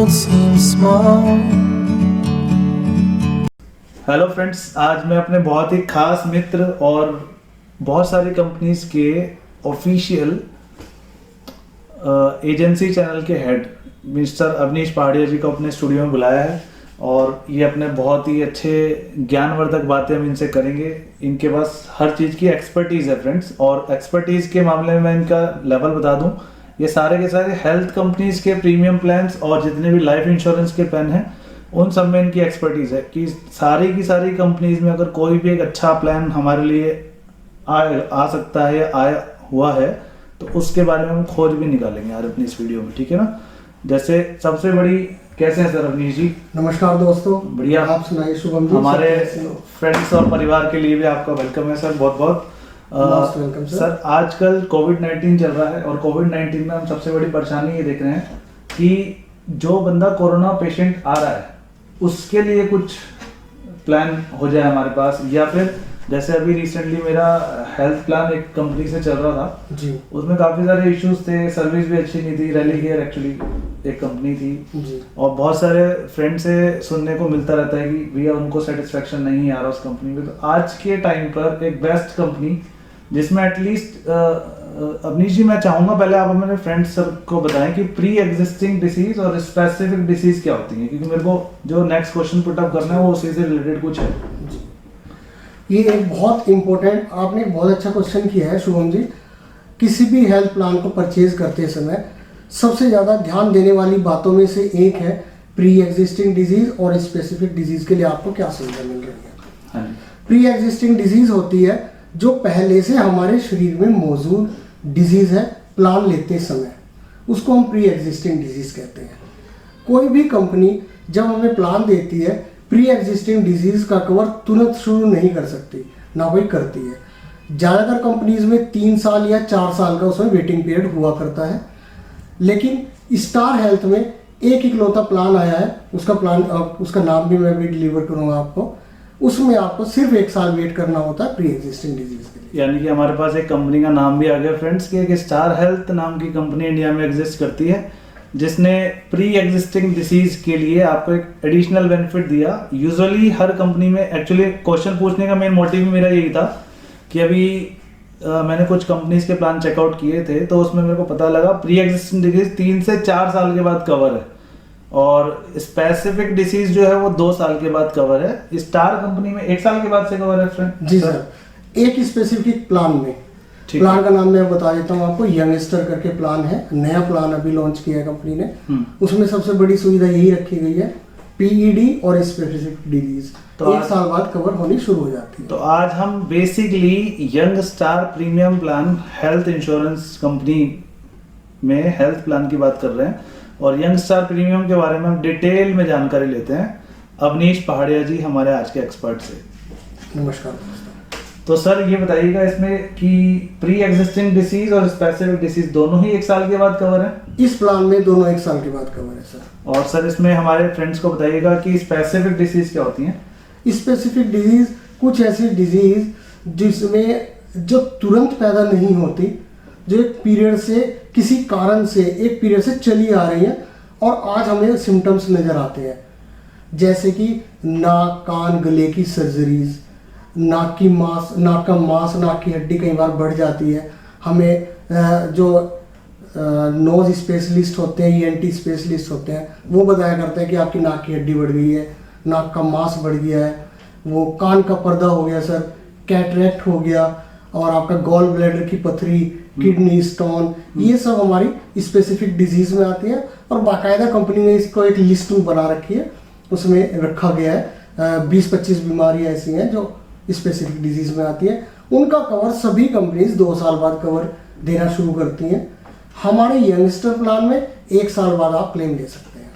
world seems small. Hello friends, आज मैं अपने बहुत ही खास मित्र और बहुत सारी कंपनीज के ऑफिशियल एजेंसी चैनल के हेड मिस्टर अवनीश पहाड़िया जी को अपने स्टूडियो में बुलाया है और ये अपने बहुत ही अच्छे ज्ञानवर्धक बातें हम इनसे करेंगे। इनके पास हर चीज़ की एक्सपर्टीज़ है फ्रेंड्स, और एक्सपर्टीज़ के मामले में मैं इनका लेवल बता दूं, ये सारे के सारे हेल्थ कंपनीज के प्रीमियम प्लान्स और जितने भी लाइफ इंश्योरेंस के प्लान हैं उन सब में इनकी एक्सपर्टीज है कि सारी की सारी कंपनीज में अगर कोई भी एक अच्छा प्लान हमारे लिए आ सकता है या आया हुआ है तो उसके बारे में हम खोज भी निकालेंगे यार अपनी इस वीडियो में, ठीक है ना। जैसे सबसे बड़ी, कैसे हैं सर अवनीश जी? नमस्कार दोस्तों, बढ़िया। आप सुनाइए शुभम जी। हमारे फ्रेंड्स और परिवार के लिए भी आपका वेलकम है सर, बहुत बहुत वेलकम सर। आजकल कोविड-19 चल रहा है और कोविड-19 में हम सबसे बड़ी परेशानी ये देख रहे हैं कि जो बंदा कोरोना पेशेंट आ रहा है उसके लिए कुछ प्लान हो जाए हमारे पास, या फिर जैसे अभी रिसेंटली मेरा हेल्थ प्लान एक कंपनी से चल रहा था जी, उसमें काफ़ी सारे इश्यूज थे, सर्विस भी अच्छी नहीं थी। रैली केयर एक्चुअली एक कंपनी थी जी। और बहुत सारे फ्रेंड से सुनने को मिलता रहता है कि भैया उनको सेटिस्फेक्शन नहीं आ रहा उस कंपनी में। तो आज के टाइम पर एक बेस्ट कंपनी जिसमें एटलीस्ट अवनीश जी, मैं चाहूंगा पहले आप अपने फ्रेंड्स सब को बताएं कि प्री एग्जिस्टिंग डिसीज और स्पेसिफिक डिसीज क्या होती है, क्योंकि मेरे को जो नेक्स्ट क्वेश्चन पुट अप करना है वो उसी से रिलेटेड कुछ है। ये एक बहुत इम्पोर्टेंट, आपने एक बहुत अच्छा क्वेश्चन किया है शुभम जी। किसी भी हेल्थ प्लान को परचेज करते समय सबसे ज़्यादा ध्यान देने वाली बातों में से एक है प्री एग्जिस्टिंग डिजीज और स्पेसिफिक डिजीज के लिए आपको क्या सुविधा मिल रही है। प्री एग्जिस्टिंग डिजीज होती है जो पहले से हमारे शरीर में मौजूद डिजीज है प्लान लेते समय, उसको हम प्री एग्जिस्टिंग डिजीज कहते हैं। कोई भी कंपनी जब हमें प्लान देती है प्री एग्जिस्टिंग डिजीज का कवर तुरंत शुरू नहीं कर सकती, ना कोई करती है। ज़्यादातर कंपनीज में 3 साल या 4 साल का उसमें वेटिंग पीरियड हुआ करता है, लेकिन स्टार हेल्थ में एक इकलौता प्लान आया है। उसका नाम भी मैं भी डिलीवर करूँगा आपको। उसमें आपको सिर्फ 1 साल वेट करना होता है प्री एग्जिस्टिंग डिजीज के लिए। यानी कि हमारे पास एक कंपनी का नाम भी आ गया फ्रेंड्स कि एक स्टार हेल्थ नाम की कंपनी इंडिया में एग्जिस्ट करती है जिसने प्री एग्जिस्टिंग डिसीज के लिए आपको एक एडिशनल बेनिफिट दिया। यूजुअली हर कंपनी में, एक्चुअली क्वेश्चन पूछने का मेन मोटिव मेरा यही था कि अभी मैंने कुछ कंपनीज के प्लान चेकआउट किए थे तो उसमें मेरे को पता लगा प्री एग्जिस्टिंग डिसीज 3 से 4 साल के बाद कवर है और स्पेसिफिक डिसीज जो है वो 2 साल के बाद कवर है। स्टार कंपनी में 1 साल के बाद से कवर है फ्रेंड। जी सर, एक स्पेसिफिक प्लान में, प्लान का नाम मैं बता देता हूँ आपको, यंगस्टर करके प्लान है, नया प्लान अभी लॉन्च किया है कंपनी ने। उसमें सबसे बड़ी सुविधा यही रखी गई है पीईडी और स्पेसिफिक डिजीज तो 1 साल बाद कवर होनी शुरू हो जाती है। तो आज हम basically young star premium plan health insurance company में हेल्थ प्लान की बात कर रहे हैं और यंग स्टार प्रीमियम के बारे में हम डिटेल में जानकारी लेते हैं अवनीश पहाड़िया जी हमारे आज के एक्सपर्ट से। नमस्कार। तो सर ये बताइएगा इसमें कि प्री एग्जिस्टिंग डिसीज और स्पेसिफिक डिसीज दोनों ही 1 साल के बाद कवर है? इस प्लान में दोनों 1 साल के बाद कवर है सर। और सर इसमें हमारे फ्रेंड्स को बताइएगा कि स्पेसिफिक डिसीज क्या होती हैं? स्पेसिफिक डिजीज कुछ ऐसी डिजीज जिसमें जो तुरंत पैदा नहीं होती, जो एक पीरियड से, किसी कारण से एक पीरियड से चली आ रही है और आज हमें सिम्टम्स नजर आते हैं, जैसे कि नाक कान गले की सर्जरीज, नाक का मांस, नाक की हड्डी कई बार बढ़ जाती है। हमें जो नोज स्पेशलिस्ट होते हैं, ईएनटी स्पेशलिस्ट होते हैं, वो बताया करते हैं कि आपकी नाक की हड्डी बढ़ गई है, नाक का मांस बढ़ गया है, वो कान का पर्दा हो गया सर, कैटरेक्ट हो गया, और आपका गॉल ब्लैडर की पथरी, किडनी स्टोन, ये सब हमारी स्पेसिफिक डिजीज में आती है। और बाकायदा कंपनी ने इसको एक लिस्ट में बना रखी है, उसमें रखा गया है 20-25 बीमारियां ऐसी हैं जो स्पेसिफिक डिजीज में आती है। उनका कवर सभी कंपनीज 2 साल बाद कवर देना शुरू करती हैं। हमारे यंगस्टर प्लान में 1 साल बाद आप क्लेम ले सकते हैं।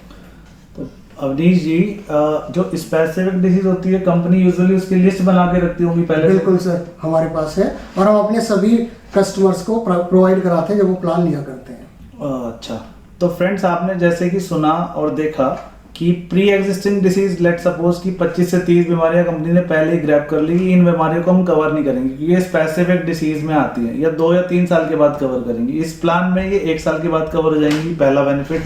तो अवनीश जी, जो स्पेसिफिक डिसीज होती है कंपनी यूजुअली उसकी लिस्ट बना के रखती होंगी पहले? बिल्कुल सर, हमारे पास है और हम अपने सभी कस्टमर्स को प्रोवाइड कराते हैं जब वो प्लान लिया करते हैं। अच्छा, तो फ्रेंड्स आपने जैसे कि सुना और देखा कि pre existing disease, let suppose कि 25 से 30 बीमारियां कंपनी ने पहले ही ग्रैब कर ली, इन बीमारियों को हम कवर नहीं करेंगे क्योंकि ये स्पेसिफिक डिसीज में आती है, या 2 या 3 साल के बाद कवर करेंगे। इस प्लान में ये 1 साल के बाद कवर हो जाएंगी, पहला बेनिफिट।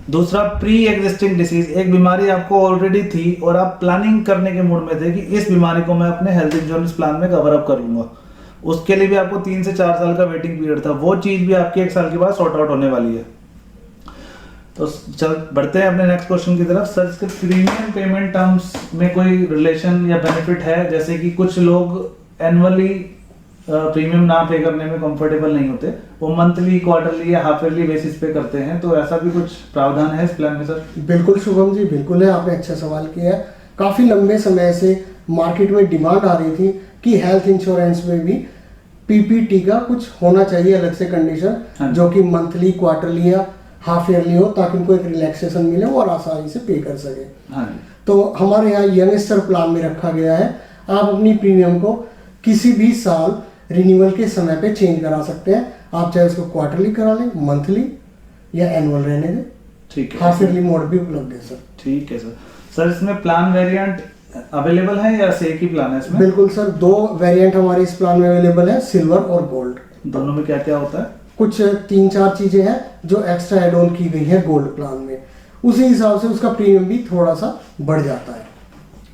दूसरा प्री एग्जिस्टिंग डिसीज, एक बीमारी आपको ऑलरेडी थी और आप प्लानिंग करने के मूड में थे कि इस बीमारी को मैं अपने हेल्थ इंश्योरेंस प्लान में कवर अप कर लूंगा, उसके लिए भी आपको 3 से 4 साल का वेटिंग पीरियड था, वो चीज भी आपके 1 साल के बाद सॉर्ट आउट होने वाली है। तो चल बढ़ते हैं अपने नेक्स्ट क्वेश्चन की तरफ। सर इसके प्रीमियम पेमेंट टर्म्स में कोई रिलेशन या बेनिफिट है, जैसे कि कुछ लोग एनुअली प्रीमियम ना पे करने में कंफर्टेबल नहीं होते, वो मंथली, क्वार्टरली या हाफ ईयरली बेसिस पे करते हैं, तो ऐसा भी कुछ प्रावधान है इस प्लान में सर? बिल्कुल शुभम जी, बिल्कुल है, आपने अच्छा सवाल किया है। काफ़ी लंबे समय से मार्केट में डिमांड आ रही थी कि हेल्थ इंश्योरेंस में भी पीपीटी का कुछ होना चाहिए अलग से कंडीशन, जो कि मंथली, क्वार्टरली या हाफ ईयरली हो, ताकि उनको एक रिलैक्सेशन मिले और आसानी से पे कर सके। हाँ। तो हमारे यहाँ यंगस्टर प्लान में रखा गया है, आप अपनी प्रीमियम को किसी भी साल रिन्यूअल के समय पे चेंज करा सकते हैं। आप चाहे उसको क्वार्टरली करा लें, मंथली या एनुअल रहने दें। ठीक है, हाफ ईयरली मोड भी उपलब्ध है सर। ठीक है सर। सर इसमें प्लान वेरिएंट अवेलेबल है या एक ही प्लान है इसमें? बिल्कुल सर, 2 वेरिएंट हमारे इस प्लान में अवेलेबल है, सिल्वर और गोल्ड। दोनों में क्या क्या होता है? कुछ 3-4 चीजें हैं जो एक्स्ट्रा एड ऑन की गई है गोल्ड प्लान में, उसी हिसाब से उसका प्रीमियम भी थोड़ा सा बढ़ जाता है।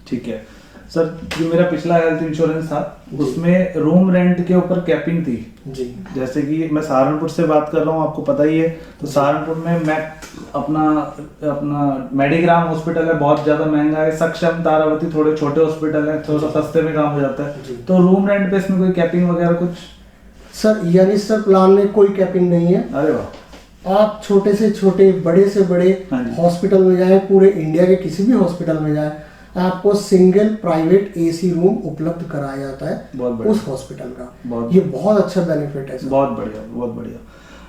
ठीक है सर, जो मेरा पिछला हेल्थ इंश्योरेंस था उसमें रूम रेंट के ऊपर कैपिंग थी जी। जैसे कि मैं सहारनपुर से बात कर रहा हूँ, आपको पता ही है, तो सहारनपुर में मैं अपना मेडिग्राम हॉस्पिटल है, बहुत ज्यादा महंगा है, सक्षम, तारावती थोड़े छोटे हॉस्पिटल है, थोड़ा सा सस्ते में काम हो जाता है, तो रूम रेंट पे इसमें कोई कैपिंग वगैरह कुछ? सर यंगस्टर प्लान में कोई कैपिंग नहीं है। अरे वाह। आप छोटे से छोटे, बड़े से बड़े हॉस्पिटल में जाएं, पूरे इंडिया के किसी भी हॉस्पिटल में जाएं, आपको सिंगल प्राइवेट एसी रूम उपलब्ध कराया जाता है उस हॉस्पिटल का। ये बहुत अच्छा बेनिफिट है सर। बहुत बढ़िया, बहुत बढ़िया।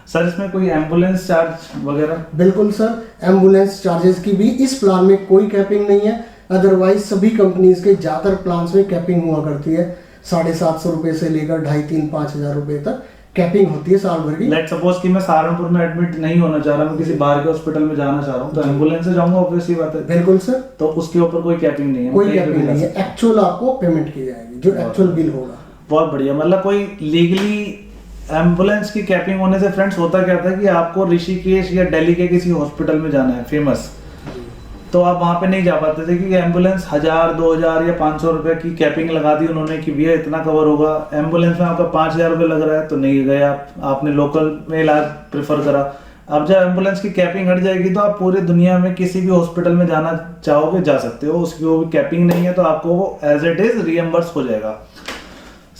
सर इसमें कोई एम्बुलेंस चार्ज वगैरह? बिल्कुल सर, एम्बुलेंस चार्जेस की भी इस प्लान में कोई कैपिंग नहीं है। अदरवाइज सभी कंपनीज के ज्यादातर प्लान में कैपिंग हुआ करती है, 750 रुपए से लेकर 2500-5,000 रुपए तक कैपिंग होती है साल भर की। लेट्स सपोज कि मैं सहारनपुर में एडमिट नहीं होना चाह रहा, मैं किसी बाहर के हॉस्पिटल में जाना चाह रहा हूँ, तो एम्बुलेंस से जाऊंगा, ऑब्वियसली बात है। बिल्कुल सर, तो उसके ऊपर कोई कैपिंग नहीं है? कोई कैपिंग नहीं है, एक्चुअल आपको पेमेंट की जाएगी, जो एक्चुअल बिल होगा। बहुत बढ़िया। मतलब कोई लीगली एम्बुलेंस की कैपिंग होने से फ्रेंड्स होता क्या था कि आपको ऋषिकेश या दिल्ली के किसी हॉस्पिटल में जाना है फेमस, तो आप वहां पे नहीं जा पाते थे क्योंकि एम्बुलेंस 1000, 2000 या 500 रुपए की कैपिंग लगा दी उन्होंने कि भैया इतना कवर होगा। एम्बुलेंस में आपका 5000 रुपए लग रहा है तो नहीं गए आप, आपने लोकल में इलाज प्रेफर करा। अब जब एम्बुलेंस की कैपिंग हट जाएगी तो आप पूरी दुनिया में किसी भी हॉस्पिटल में जाना चाहोगे जा सकते हो, उसकी वो कैपिंग नहीं है तो आपको वो एज इट इज रियम्बर्स हो जाएगा।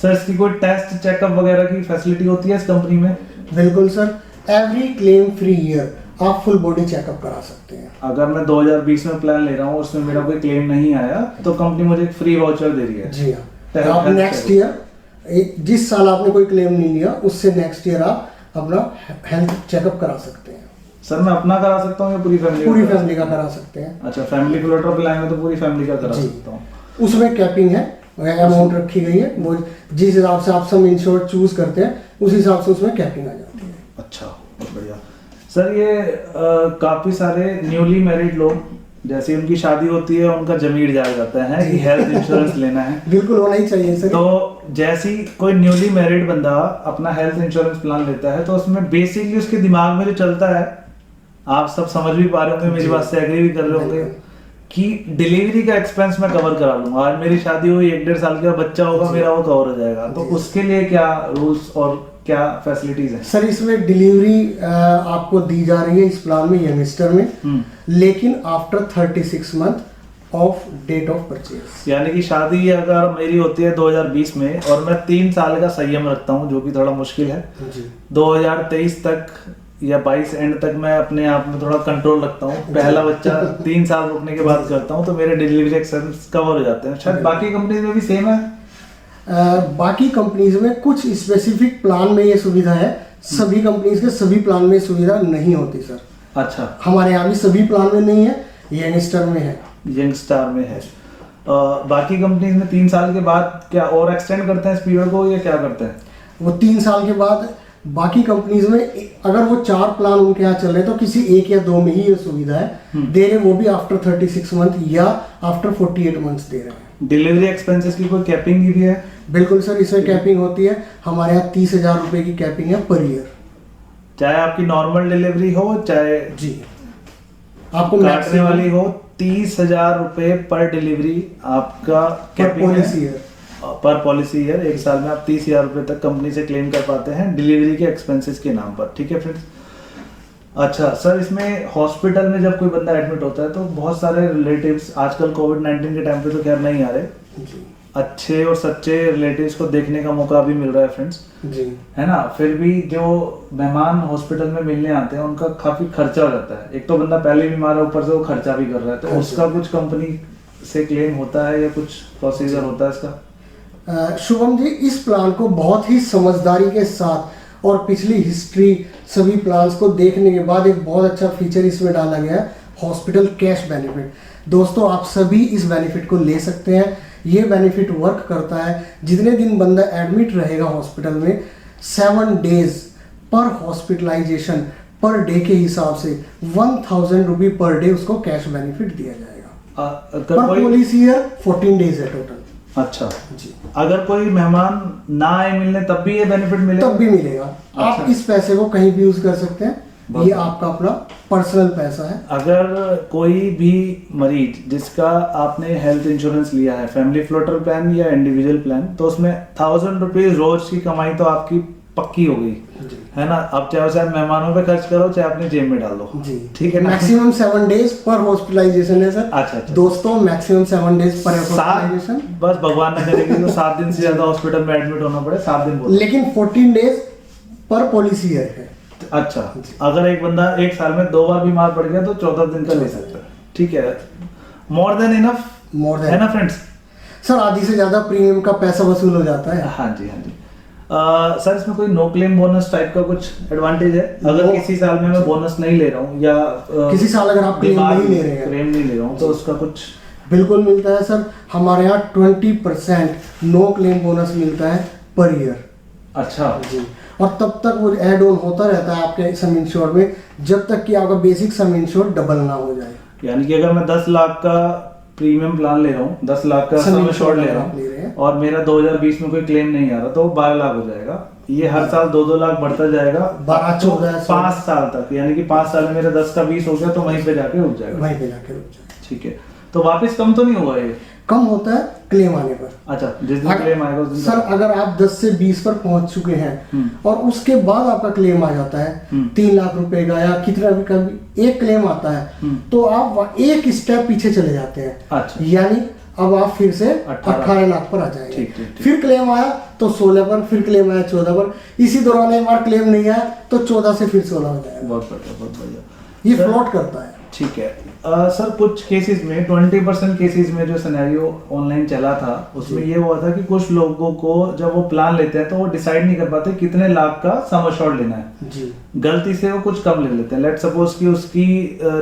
सर इसकी कोई टेस्ट चेकअप वगैरह की फैसिलिटी होती है इस कंपनी में? बिल्कुल sir, every claim free year आप फुल बॉडी चेकअप करा सकते हैं। अगर मैं 2020 में प्लान ले रहा हूँ, उसमें मेरा कोई क्लेम नहीं आया, तो कंपनी मुझे एक फ्री वाउचर दे रही है? जी हाँ, आप नेक्स्ट ईयर, जिस साल आपने कोई क्लेम नहीं लिया उससे नेक्स्ट ईयर आप अपना हेल्थ चेकअप करा सकते हैं। सर मैं अपना करा सकता हूँ या पूरी फैमिली? पूरी फैमिली का करा सकते हैं। अच्छा, फैमिली फ्लोटर प्लान में तो पूरी फैमिली का करा सकता हूँ। उसमें कैपिंग है, अमाउंट रखी गई है, वो जिस हिसाब से आप सम इंश्योर चूज करते हैं उस हिसाब से उसमें कैपिंग आ जाती है। अच्छा, बहुत बढ़िया। सर ये काफी सारे न्यूली मैरिड लोग, जैसे उनकी शादी होती है उनका जमीर जाग जाता है कि हेल्थ इंश्योरेंस लेना है। बिल्कुल होना ही चाहिए सर। तो जैसी कोई न्यूली मैरिड बंदा अपना हेल्थ इंश्योरेंस प्लान लेता है तो उसमें बेसिकली उसके दिमाग में जो चलता है, आप सब समझ भी पा रहे होंगे, मेरी बात से एग्री भी कर रहे होंगे, कि डिलीवरी का एक्सपेंस मैं कवर करा लूंगा, आज मेरी शादी हुई, 1-1.5 साल का बच्चा होगा, मेरा वो कवर हो जाएगा। तो उसके लिए क्या रूल्स और क्या फैसिलिटीज हैं? सर इसमें डिलीवरी आपको दी जा रही है इस प्लान में, यंगस्टर में, लेकिन after 36 month of date of purchase. यानी कि शादी अगर मेरी होती है 2020 में और मैं 3 साल का संयम रखता हूँ, जो कि थोड़ा मुश्किल है, 2023 तक या 22 एंड तक मैं अपने आप में थोड़ा कंट्रोल रखता हूँ, पहला बच्चा 3 साल रुकने के बाद करता हूँ, तो मेरे डिलीवरी एक्सपेंस कवर हो जाते हैं। शायद बाकी कंपनी में भी सेम है? बाकी कंपनीज में कुछ स्पेसिफिक प्लान में ये सुविधा है, सभी कंपनीज के सभी प्लान में सुविधा नहीं होती सर। अच्छा, हमारे यहाँ भी सभी प्लान में नहीं है, यंगस्टर में है। यंगस्टार में है। बाकी कंपनीज में 3 साल के बाद क्या और एक्सटेंड करते हैं इस पीरियड को या क्या करते हैं? वो 3 साल के बाद बाकी कंपनीज में अगर वो 4 प्लान उनके यहाँ चल रहे हैं तो किसी 1 या 2 में ही ये सुविधा है दे रहे, वो भी आफ्टर 36 मंथ या आफ्टर 48 मंथ्स दे रहे हैं। डिलीवरी एक्सपेंसेस की कोई कैपिंग भी है? बिल्कुल सर, इसमें कैपिंग होती है, हमारे यहाँ 30,000 रुपए की कैपिंग है पर ईयर, चाहे आपकी नॉर्मल डिलीवरी हो चाहे। जी, आपको काटने वाली हो 30,000 रुपए पर डिलीवरी आपका पॉलिसी है। पर पॉलिसी ईयर, एक साल में आप 30,000 रुपए तक कंपनी से क्लेम कर पाते हैं डिलीवरी के एक्सपेंसेस के नाम पर। ठीक है फ्रेंड्स। अच्छा सर, इसमें हॉस्पिटल में जब कोई बंदा एडमिट होता है तो बहुत सारे रिलेटिव्स आजकल कोविड-19 के टाइम पे तो खैर नहीं आ रहे जी। अच्छे और सच्चे रिलेटिव्स को देखने का मौका भी मिल रहा है फ्रेंड्स, जी है ना। फिर भी जो मेहमान हॉस्पिटल में मिलने आते हैं उनका काफी खर्चा हो जाता है। एक तो बंदा पहले बीमार है, ऊपर से वो खर्चा भी कर रहा है, तो उसका कुछ कंपनी से क्लेम होता है या कुछ प्रोसीजर होता है इसका? शुभम जी, इस प्लान को बहुत ही समझदारी के साथ और पिछली हिस्ट्री सभी प्लान्स को देखने के बाद एक बहुत अच्छा फीचर इसमें डाला गया है, हॉस्पिटल कैश बेनिफिट। दोस्तों, आप सभी इस बेनिफिट को ले सकते हैं। ये बेनिफिट वर्क करता है जितने दिन बंदा एडमिट रहेगा हॉस्पिटल में, 7 डेज पर हॉस्पिटलाइजेशन पर डे के हिसाब से 1,000 रुपये पर डे उसको कैश बेनिफिट दिया जाएगा। पर पॉलिसी ईयर 14 डेज है टोटल। अच्छा जी। अगर कोई मेहमान ना आए मिलने तब भी ये बेनिफिट मिलेगा? तब भी मिलेगा। अच्छा। आप इस पैसे को कहीं भी यूज कर सकते हैं, ये आपका अपना पर्सनल पैसा है। अगर कोई भी मरीज जिसका आपने हेल्थ इंश्योरेंस लिया है, फैमिली फ्लोटर प्लान या इंडिविजुअल प्लान, तो उसमें 1,000 रुपीज रोज की कमाई तो आपकी पक्की हो गई, है ना। अब चाहे उसे आप मेहमानों पे खर्च करो चाहे अपनी जेब में डाल दो जी। ठीक है ना। मैक्सिमम 7 डेज पर हॉस्पिटलाइजेशन है सर। अच्छा अच्छा दोस्तों, मैक्सिमम 7 डेज पर हॉस्पिटलाइजेशन। बस भगवान न करे कि तो 7 दिन से ज्यादा हॉस्पिटल में एडमिट होना पड़े, 7 दिन बोलो। लेकिन 14 डेज पर पॉलिसी ईयर है। अच्छा, अगर एक बंदा एक साल में 2 बार बीमार पड़ गया तो 14 दिन का ले सकता है। ठीक है, मोर देन इनफ, है ना फ्रेंड्स। सर, आधी से ज्यादा प्रीमियम का पैसा वसूल हो जाता है। हाँ जी हाँ जी। सर, इसमें कोई नो क्लेम बोनस टाइप का कुछ एडवांटेज है? अगर किसी साल में मैं बोनस नहीं ले रहा हूँ या किसी साल अगर आप क्लेम नहीं ले रहे हैं तो उसका कुछ? बिल्कुल मिलता है सर। हमारे यहाँ 20% नो क्लेम बोनस मिलता है पर ईयर। अच्छा जी। और तब तक वो ऐड ऑन होता रहता है आपके सम इंश्योर में, जब तक कि आपका बेसिक सम इंश्योर डबल ना हो जाए। यानी कि अगर मैं 10 लाख का प्रीमियम प्लान ले रहा हूँ, 10 लाख का सम इंश्योर ले रहा हूँ और मेरा 2020 में कोई क्लेम नहीं आ रहा तो 12 लाख हो जाएगा। ये हर साल 2-2 लाख बढ़ता जाएगा 12-14 5 साल तक। यानी कि 5 साल में मेरा 10 का 20 हो गया तो वहीं पे जाके रुक जाएगा। वहीं पे जाके रुक जाएगा। ठीक है, तो वापस कम तो नहीं होगा ये? कम होता है क्लेम आने पर। अच्छा, जिस दिन क्लेम आएगा उस दिन। सर, अगर आप 10 से 20 पर पहुंच चुके हैं और उसके बाद आपका क्लेम आ जाता है 3 लाख रुपए का या कितना भी कभी एक क्लेम आता है तो आप एक स्टेप पीछे चले जाते हैं। अच्छा। यानी अब आप फिर से 18 लाख पर आ जाएंगे। ठीक। फिर क्लेम आया तो 16 पर, फिर क्लेम आया 14 पर, इसी दौरान एक बार क्लेम नहीं आया तो 14 से फिर 16 हो जाएगा। बहुत बढ़िया, बहुत बढ़िया। ये फ्लोट करता है। ठीक है। सर, कुछ केसेस में 20% केसेस में जो सिनेरियो ऑनलाइन चला था उसमें ये हुआ था कि कुछ लोगों को जब वो प्लान लेते हैं तो वो डिसाइड नहीं कर पाते कितने लाख का सम एश्योर्ड लेना है जी। गलती से वो कुछ कम ले लेते हैं। लेट सपोज कि उसकी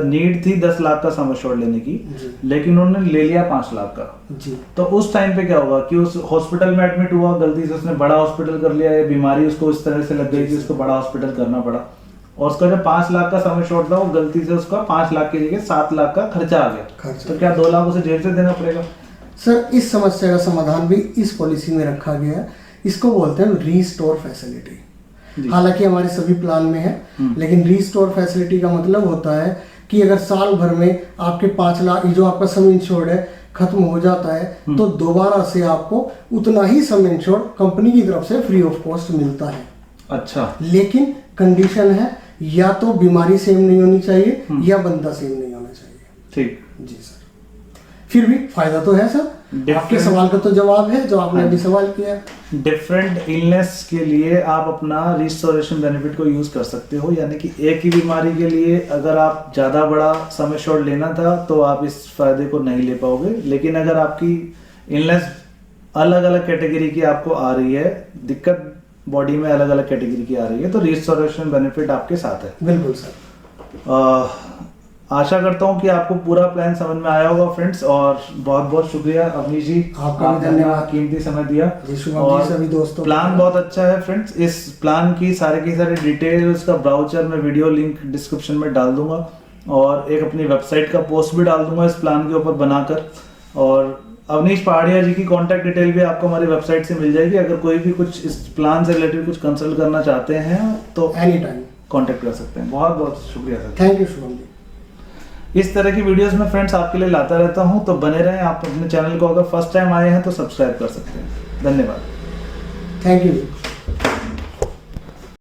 नीड थी 10 लाख का सम एश्योर्ड लेने की, लेकिन उन्होंने ले लिया 5 लाख का जी। तो उस टाइम पे क्या होगा कि उस हॉस्पिटल में एडमिट हुआ, गलती से उसने बड़ा हॉस्पिटल कर लिया, या बीमारी उसको इस तरह से लग गई कि उसको बड़ा हॉस्पिटल करना पड़ा और उसका जो 5 लाख का सम एश्योर्ड था वो गलती से उसका 5 लाख की जगह 7 लाख का खर्चा आ गया, तो क्या 2 लाख उसे जेब से देना पड़ेगा? सर, इस समस्या का समाधान भी इस पॉलिसी में रखा गया है। इसको बोलते हैं रीस्टोर फैसिलिटी। हालांकि हमारे सभी प्लान में है, लेकिन रीस्टोर फैसिलिटी का मतलब होता है कि अगर साल भर में आपके 5 लाख जो आपका सम इंश्योर्ड है खत्म हो जाता है तो दोबारा से आपको उतना ही सम इंश्योर्ड कंपनी की तरफ से फ्री ऑफ कॉस्ट मिलता है। अच्छा। लेकिन कंडीशन है या तो बीमारी सेम नहीं होनी चाहिए या बंदा सेम नहीं होना चाहिए। ठीक जी सर। फिर भी फायदा तो है सर। आपके सवाल का तो जवाब है जो आपने अभी सवाल किया। डिफरेंट इलनेस के लिए आप अपना रिस्टोरेशन बेनिफिट को यूज कर सकते हो, यानी कि एक ही बीमारी के लिए अगर आप ज्यादा बड़ा सम एश्योर्ड लेना था तो आप इस फायदे को नहीं ले पाओगे, लेकिन अगर आपकी इलनेस अलग अलग कैटेगरी की आपको आ रही है, दिक्कत बॉडी में अलग अलग कैटेगरी की आ रही है, तो रिस्टोरेशन बेनिफिट आपके साथ है। बिल्कुल सर। आशा करता हूँ कि आपको पूरा प्लान समझ में आया होगा फ्रेंड्स, और बहुत बहुत शुक्रिया अवनीश जी, आपका भी धन्यवाद, कीमती समय दिया। और सभी दोस्तों, प्लान बहुत अच्छा है फ्रेंड्स। इस प्लान की सारी डिटेल्स का ब्राउचर में वीडियो लिंक डिस्क्रिप्शन में डाल दूंगा और एक अपनी वेबसाइट का पोस्ट भी डाल दूंगा इस प्लान के ऊपर बनाकर, और अवनीश पहाड़िया जी की कांटेक्ट डिटेल भी आपको हमारी वेबसाइट से मिल जाएगी। अगर कोई भी कुछ इस प्लान से रिलेटेड कुछ कंसल्ट करना चाहते हैं तो एनी टाइम कांटेक्ट कर सकते हैं। बहुत बहुत शुक्रिया sir. Thank you Shubham ji. इस तरह की वीडियोस में फ्रेंड्स आपके लिए लाता रहता हूँ, तो बने रहें। आप अपने चैनल को अगर फर्स्ट टाइम आए हैं तो सब्सक्राइब कर सकते हैं। धन्यवाद। Thank you.